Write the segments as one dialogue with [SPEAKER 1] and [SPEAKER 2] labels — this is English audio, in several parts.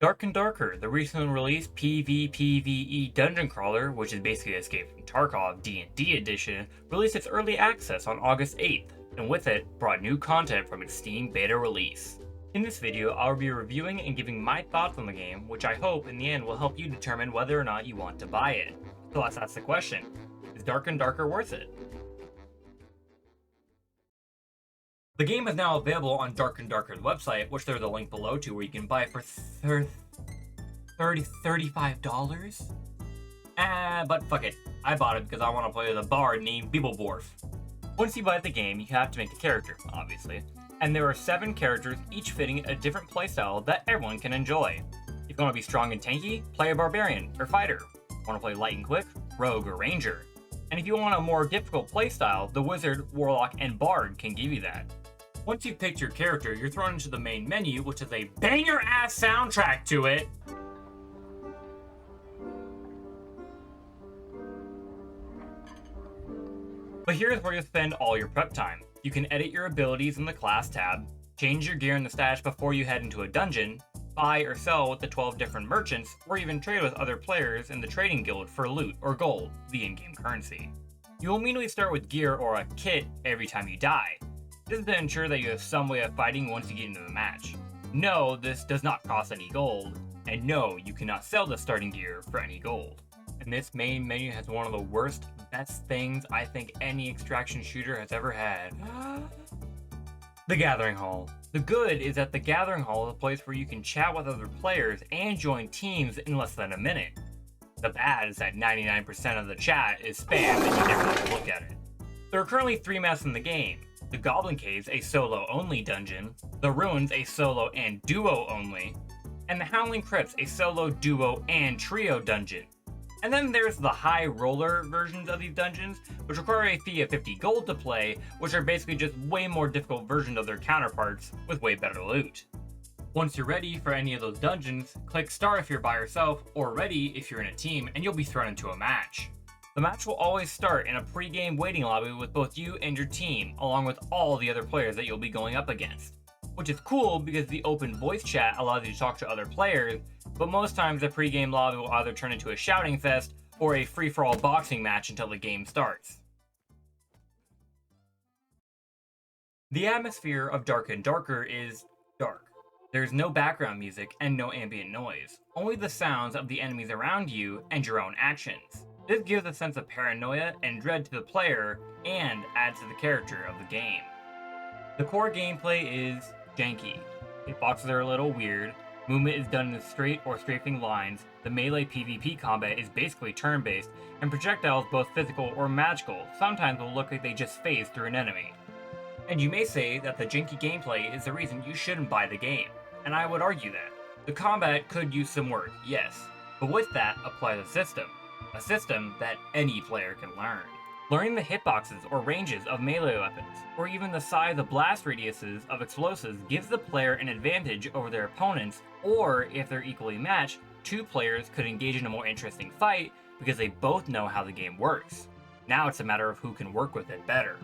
[SPEAKER 1] Dark and Darker, the recently released PvPvE dungeon crawler, which is basically Escape from Tarkov D&D edition, released its early access on August 8th, and with it, brought new content from its Steam beta release. In this video, I'll be reviewing and giving my thoughts on the game, which I hope in the end will help you determine whether or not you want to buy it. So let's ask the question, is Dark and Darker worth it? The game is now available on Dark and Darker's website, which there's a link below to where you can buy it for $35. But fuck it. I bought it because I want to play with a bard named Beetleborf. Once you buy the game, you have to make a character, obviously. And there are 7 characters, each fitting a different playstyle that everyone can enjoy. If you want to be strong and tanky, play a barbarian or fighter. Want to play light and quick? Rogue or ranger. And if you want a more difficult playstyle, the wizard, warlock, and bard can give you that. Once you've picked your character, you're thrown into the main menu, which has a banger-ass soundtrack to it. But here's where you spend all your prep time. You can edit your abilities in the class tab, change your gear in the stash before you head into a dungeon, buy or sell with the 12 different merchants, or even trade with other players in the trading guild for loot or gold, the in-game currency. You will immediately start with gear or a kit every time you die. This is to ensure that you have some way of fighting once you get into the match. No, this does not cost any gold, and no, you cannot sell the starting gear for any gold. And this main menu has one of the worst, best things I think any extraction shooter has ever had. The Gathering Hall. The good is that the Gathering Hall is a place where you can chat with other players and join teams in less than a minute. The bad is that 99% of the chat is spam and you never get to look at it. There are currently 3 maps in the game. The Goblin Caves, a solo-only dungeon, the Ruins, a solo and duo-only, and the Howling Crypts, a solo, duo, and trio dungeon. And then there's the high roller versions of these dungeons, which require a fee of 50 gold to play, which are basically just way more difficult versions of their counterparts with way better loot. Once you're ready for any of those dungeons, click start if you're by yourself, or ready if you're in a team, and you'll be thrown into a match. The match will always start in a pre-game waiting lobby with both you and your team, along with all the other players that you'll be going up against. Which is cool because the open voice chat allows you to talk to other players, but most times the pre-game lobby will either turn into a shouting fest or a free-for-all boxing match until the game starts. The atmosphere of Dark and Darker is dark. There's no background music and no ambient noise, only the sounds of the enemies around you and your own actions. This gives a sense of paranoia and dread to the player and adds to the character of the game. The core gameplay is janky. Hitboxes are a little weird, movement is done in straight or strafing lines, the melee PvP combat is basically turn-based, and projectiles, both physical or magical, sometimes will look like they just phase through an enemy. And you may say that the janky gameplay is the reason you shouldn't buy the game, and I would argue that. The combat could use some work, yes, but with that applies a system that any player can learn. Learning the hitboxes or ranges of melee weapons, or even the size of blast radiuses of explosives gives the player an advantage over their opponents, or if they're equally matched, 2 players could engage in a more interesting fight because they both know how the game works. Now it's a matter of who can work with it better.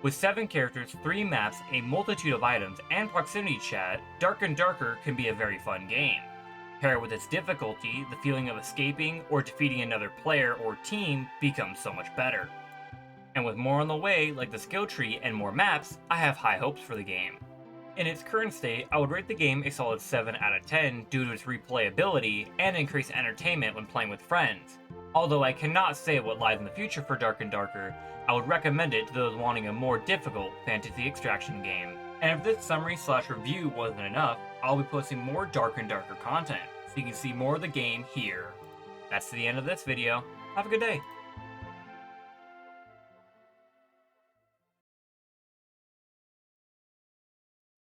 [SPEAKER 1] With 7 characters, 3 maps, a multitude of items, and proximity chat, Dark and Darker can be a very fun game. Paired with its difficulty, the feeling of escaping or defeating another player or team becomes so much better. And with more on the way, like the skill tree and more maps, I have high hopes for the game. In its current state, I would rate the game a solid 7 out of 10 due to its replayability and increased entertainment when playing with friends. Although I cannot say what lies in the future for Dark and Darker, I would recommend it to those wanting a more difficult fantasy extraction game. And if this summary/review wasn't enough, I'll be posting more Dark and Darker content, so you can see more of the game here. That's the end of this video. Have a good day.